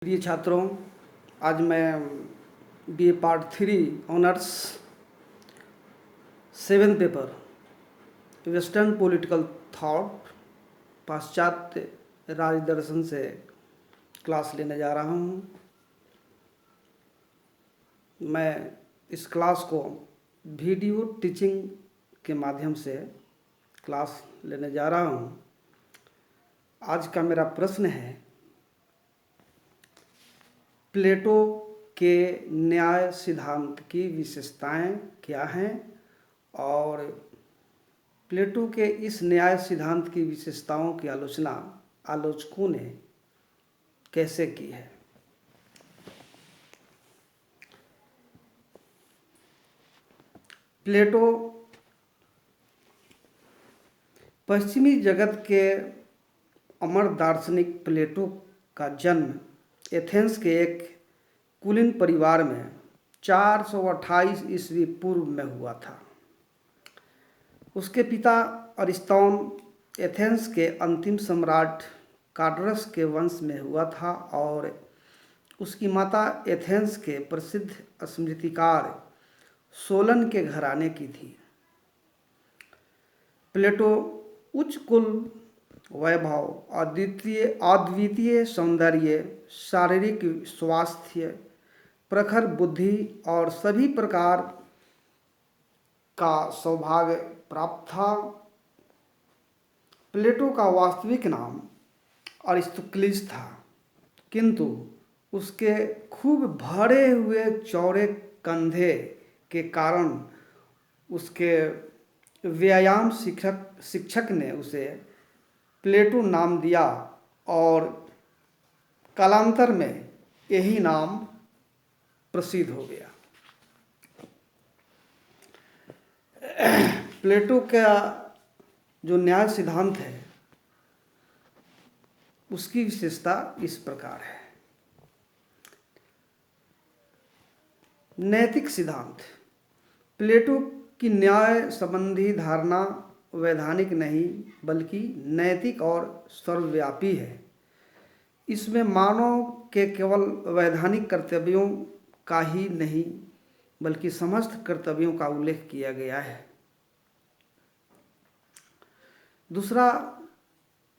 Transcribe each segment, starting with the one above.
प्रिय छात्रों, आज मैं BA part 3 honours 7 paper western political thought पाश्चात्य राज दर्शन से क्लास लेने जा रहा हूँ। मैं इस क्लास को वीडियो टीचिंग के माध्यम से क्लास लेने जा रहा हूँ। आज का मेरा प्रश्न है, प्लेटो के न्याय सिद्धांत की विशेषताएं क्या हैं और प्लेटो के इस न्याय सिद्धांत की विशेषताओं की आलोचना आलोचकों ने कैसे की है। प्लेटो पश्चिमी जगत के अमर दार्शनिक प्लेटो का जन्म एथेंस के एक कुलीन परिवार में 428 ईस्वी पूर्व में हुआ था। उसके पिता अरिस्तोन एथेंस के अंतिम सम्राट कार्डरस के वंश में हुआ था और उसकी माता एथेंस के प्रसिद्ध स्मृतिकार सोलन के घराने की थी। प्लेटो उच्च कुल, वैभव, अद्वितीय सौंदर्य, शारीरिक स्वास्थ्य, प्रखर बुद्धि और सभी प्रकार का सौभाग्य प्राप्त था। प्लेटो का वास्तविक नाम अरिस्तोक्लिस था, किंतु उसके खूब भरे हुए चौड़े कंधे के कारण उसके व्यायाम शिक्षक ने उसे प्लेटो नाम दिया और कालांतर में यही नाम प्रसिद्ध हो गया। प्लेटो का जो न्याय सिद्धांत है उसकी विशेषता इस प्रकार है। नैतिक सिद्धांत। प्लेटो की न्याय संबंधी धारणा वैधानिक नहीं बल्कि नैतिक और सर्वव्यापी है। इसमें मानव के केवल वैधानिक कर्तव्यों का ही नहीं बल्कि समस्त कर्तव्यों का उल्लेख किया गया है।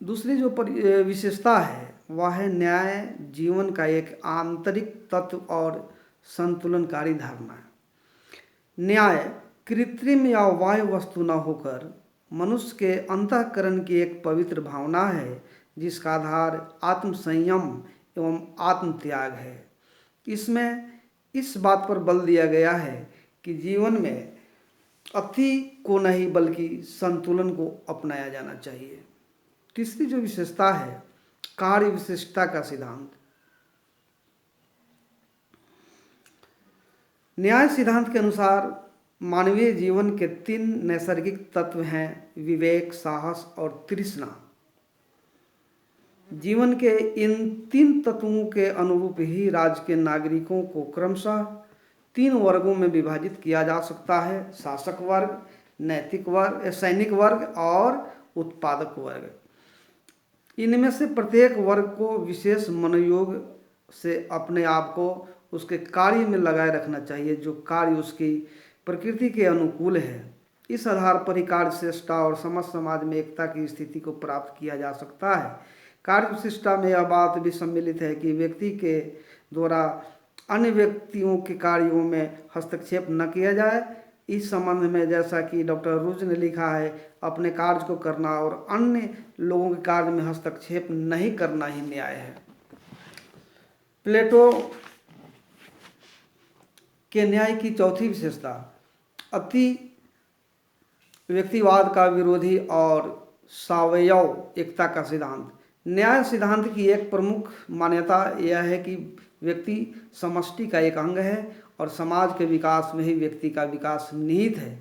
दूसरी जो विशेषता है वह है न्याय जीवन का एक आंतरिक तत्व और संतुलनकारी धारणा। न्याय कृत्रिम या बाह्य वस्तु न होकर मनुष्य के अंतःकरण की एक पवित्र भावना है जिसका आधार आत्म संयम एवं आत्म त्याग है। इसमें इस बात पर बल दिया गया है कि जीवन में अति को नहीं बल्कि संतुलन को अपनाया जाना चाहिए। तीसरी जो विशेषता है कार्य विशिष्टता का सिद्धांत। न्याय सिद्धांत के अनुसार मानवीय जीवन के 3 नैसर्गिक तत्व हैं, विवेक, साहस और तृष्णा। जीवन के इन 3 तत्वों के अनुरूप ही राज्य के नागरिकों को क्रमशः 3 वर्गों में विभाजित किया जा सकता है, शासक वर्ग, नैतिक वर्ग, सैनिक वर्ग और उत्पादक वर्ग। इनमें से प्रत्येक वर्ग को विशेष मनोयोग से अपने आप को उसके कार्य में लगाए रखना चाहिए जो कार्य उसकी प्रकृति के अनुकूल है। इस आधार पर ही कार्य विशिष्टता और समस्त समाज में एकता की स्थिति को प्राप्त किया जा सकता है। कार्य विशिष्टता में यह बात भी सम्मिलित है कि व्यक्ति के द्वारा अन्य व्यक्तियों के कार्यों में हस्तक्षेप न किया जाए। इस संबंध में जैसा कि डॉक्टर रूज ने लिखा है, अपने कार्य को करना और अन्य लोगों के कार्य में हस्तक्षेप नहीं करना ही न्याय है। प्लेटो के न्याय की चौथी विशेषता अति व्यक्तिवाद का विरोधी और सावयव एकता का सिद्धांत। न्याय सिद्धांत की एक प्रमुख मान्यता यह है कि व्यक्ति समष्टि का एक अंग है और समाज के विकास में ही व्यक्ति का विकास निहित है।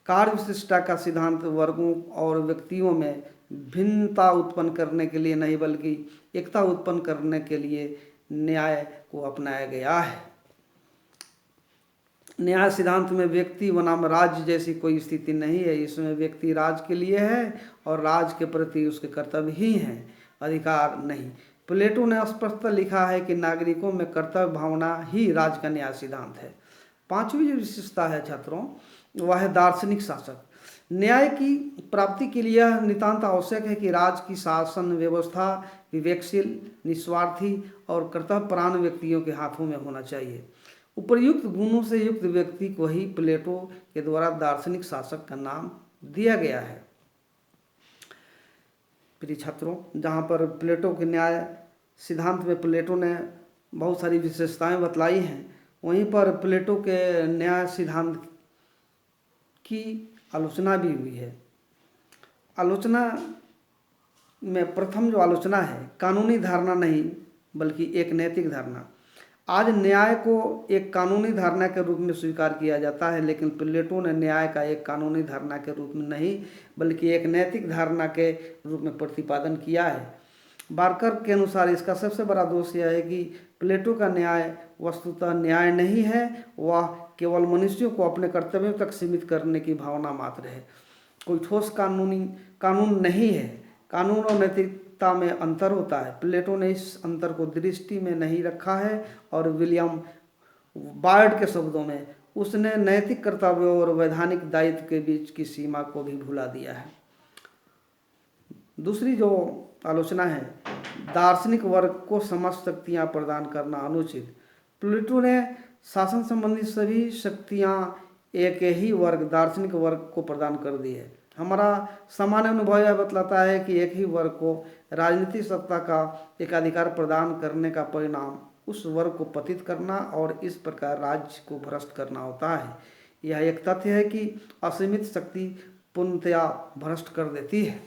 कार्य विशिष्टता का सिद्धांत वर्गों और व्यक्तियों में भिन्नता उत्पन्न करने के लिए नहीं बल्कि एकता उत्पन्न करने के लिए न्याय को अपनाया गया है। न्याय सिद्धांत में व्यक्ति बनाम राज्य जैसी कोई स्थिति नहीं है। इसमें व्यक्ति राज्य के लिए है और राज्य के प्रति उसके कर्तव्य ही हैं, अधिकार नहीं। प्लेटो ने स्पष्ट लिखा है कि नागरिकों में कर्तव्य भावना ही राज का न्याय सिद्धांत है। पांचवी जो विशेषता है छात्रों, वह है दार्शनिक शासक। न्याय की प्राप्ति के लिए यह नितांत आवश्यक है कि राज की शासन व्यवस्था विवेकशील, निस्वार्थी और कर्तव्यपरायण व्यक्तियों के हाथों में होना चाहिए। उपर्युक्त गुणों से युक्त व्यक्ति को ही प्लेटो के द्वारा दार्शनिक शासक का नाम दिया गया है। प्रिय छात्रों, जहाँ पर प्लेटो के न्याय सिद्धांत में प्लेटो ने बहुत सारी विशेषताएं बतलाई हैं, वहीं पर प्लेटो के न्याय सिद्धांत की आलोचना भी हुई है। आलोचना में प्रथम जो आलोचना है, कानूनी धारणा नहीं बल्कि एक नैतिक धारणा। आज न्याय को एक कानूनी धारणा के रूप में स्वीकार किया जाता है, लेकिन प्लेटो ने न्याय का एक कानूनी धारणा के रूप में नहीं बल्कि एक नैतिक धारणा के रूप में प्रतिपादन किया है। बार्कर के अनुसार इसका सबसे बड़ा दोष यह है कि प्लेटो का न्याय वस्तुतः न्याय नहीं है, वह केवल मनुष्यों को अपने कर्तव्यों तक सीमित करने की भावना मात्र है। कोई ठोस कानून नहीं है। कानून और नैतिकता में अंतर होता है। प्लेटो ने इस अंतर को दृष्टि में नहीं रखा है और विलियम बार्ड के शब्दों में उसने नैतिक कर्तव्यों और वैधानिक दायित्व के बीच की सीमा को भी भुला दिया है। दूसरी जो आलोचना है, दार्शनिक वर्ग को समस्त शक्तियाँ प्रदान करना अनुचित। प्लेटो ने शासन संबंधी सभी शक्तियाँ एक ही वर्ग, दार्शनिक वर्ग को प्रदान कर दी है। हमारा सामान्य अनुभव यह बतलाता है कि एक ही वर्ग को राजनीतिक सत्ता का एकाधिकार प्रदान करने का परिणाम उस वर्ग को पतित करना और इस प्रकार राज्य को भ्रष्ट करना होता है। यह एक तथ्य है कि असीमित शक्ति पूर्णतया भ्रष्ट कर देती है।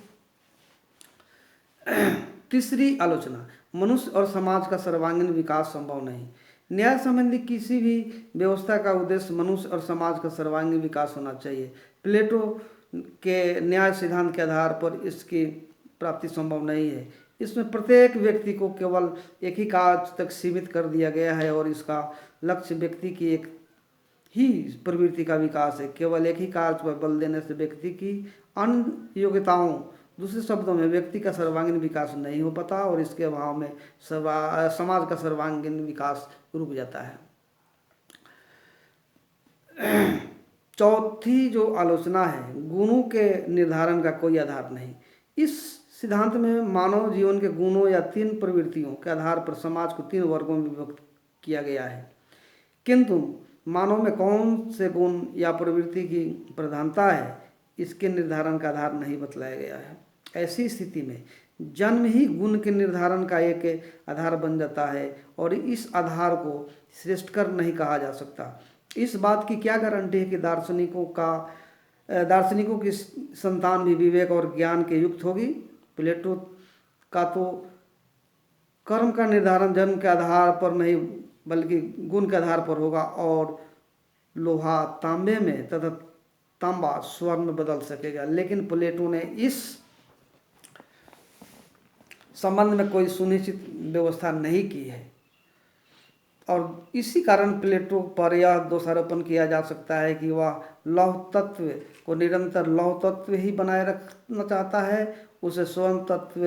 तीसरी आलोचना, मनुष्य और समाज का सर्वांगीण विकास संभव नहीं। न्याय संबंधी किसी भी व्यवस्था का उद्देश्य मनुष्य और समाज का सर्वांगीण विकास होना चाहिए। प्लेटो के न्याय सिद्धांत के आधार पर इसकी प्राप्ति संभव नहीं है। इसमें प्रत्येक व्यक्ति को केवल एक ही कार्य तक सीमित कर दिया गया है और इसका लक्ष्य व्यक्ति की एक ही प्रवृत्ति का विकास है। केवल एक ही कार्य पर बल देने से व्यक्ति की अन्य योग्यताओं, दूसरे शब्दों में व्यक्ति का सर्वांगीण विकास नहीं हो पाता और इसके अभाव में समाज का सर्वांगीण विकास रुक जाता है। चौथी जो आलोचना है, गुणों के निर्धारण का कोई आधार नहीं। इस सिद्धांत में मानव जीवन के गुणों या तीन प्रवृत्तियों के आधार पर समाज को तीन वर्गों में विभक्त किया गया है, किंतु मानव में कौन से गुण या प्रवृत्ति की प्रधानता है इसके निर्धारण का आधार नहीं बतलाया गया है। ऐसी स्थिति में जन्म ही गुण के निर्धारण का एक आधार बन जाता है और इस आधार को श्रेष्ठकर नहीं कहा जा सकता। इस बात की क्या गारंटी है कि दार्शनिकों की संतान भी विवेक और ज्ञान के युक्त होगी। प्लेटो का तो कर्म का निर्धारण जन्म के आधार पर नहीं बल्कि गुण के आधार पर होगा और लोहा तांबे में तथा तांबा स्वर्ण में बदल सकेगा, लेकिन प्लेटो ने इस संबंध में कोई सुनिश्चित व्यवस्था नहीं की है और इसी कारण प्लेटो पर यह दोषारोपण किया जा सकता है कि वह लौह तत्व को निरंतर लौह तत्व ही बनाए रखना चाहता है, उसे स्वयं तत्व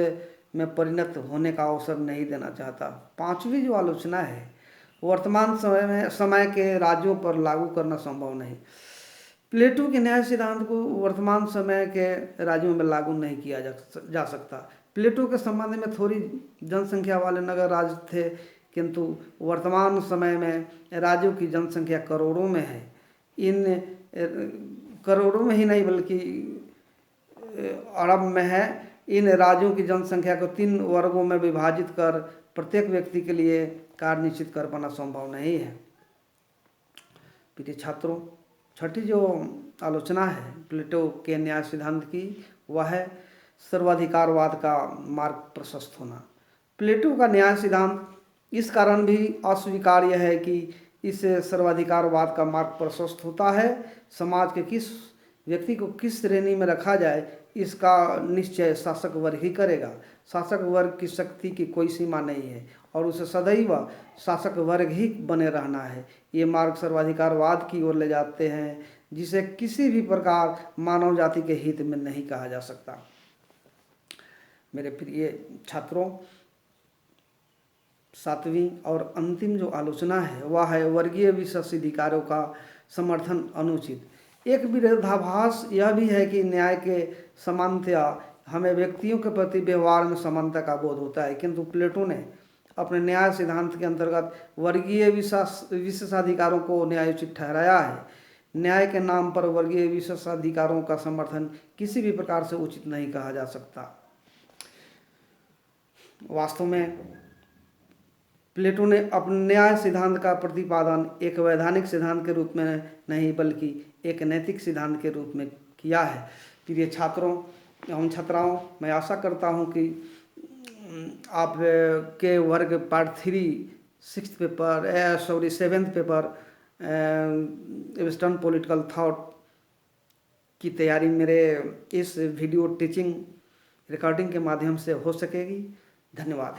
में परिणत होने का अवसर नहीं देना चाहता। पांचवी जो आलोचना है, वर्तमान समय के राज्यों पर लागू करना संभव नहीं। प्लेटो के न्याय सिद्धांत को वर्तमान समय के राज्यों में लागू नहीं किया जा सकता। प्लेटो के संबंध में थोड़ी जनसंख्या वाले नगर राज्य थे, किंतु वर्तमान समय में राज्यों की जनसंख्या करोड़ों में है। इन करोड़ों में ही नहीं बल्कि अरब में है। इन राज्यों की जनसंख्या को तीन वर्गों में विभाजित कर प्रत्येक व्यक्ति के लिए कार्य निश्चित कर पाना संभव नहीं है। प्रिय छात्रों, छठी जो आलोचना है प्लेटो के न्याय सिद्धांत की, वह है सर्वाधिकारवाद का मार्ग प्रशस्त होना। प्लेटो का न्याय सिद्धांत इस कारण भी अस्वीकार्य है कि इससे सर्वाधिकारवाद का मार्ग प्रशस्त होता है। समाज के किस व्यक्ति को किस श्रेणी में रखा जाए इसका निश्चय शासक वर्ग ही करेगा। शासक वर्ग की शक्ति की कोई सीमा नहीं है और उसे सदैव शासक वर्ग ही बने रहना है। ये मार्ग सर्वाधिकारवाद की ओर ले जाते हैं, जिसे किसी भी प्रकार मानव जाति के हित में नहीं कहा जा सकता। मेरे प्रिय छात्रों, सातवीं और अंतिम जो आलोचना है वह है वर्गीय विशेषाधिकारों का समर्थन अनुचित। एक विरोधाभास यह भी है कि न्याय के समानतया हमें व्यक्तियों के प्रति व्यवहार में समानता का बोध होता है, किंतु प्लेटो ने अपने न्याय सिद्धांत के अंतर्गत वर्गीय विशेषाधिकारों को न्यायोचित ठहराया है। न्याय के नाम पर वर्गीय विशेषाधिकारों का समर्थन किसी भी प्रकार से उचित नहीं कहा जा सकता। वास्तव में प्लेटो ने अपने न्याय सिद्धांत का प्रतिपादन एक वैधानिक सिद्धांत के रूप में नहीं बल्कि एक नैतिक सिद्धांत के रूप में किया है। प्रिय छात्रों एवं छात्राओं, मैं आशा करता हूं कि आप के वर्ग part 3 seventh paper western political thought की तैयारी मेरे इस वीडियो टीचिंग रिकॉर्डिंग के माध्यम से हो सकेगी। धन्यवाद।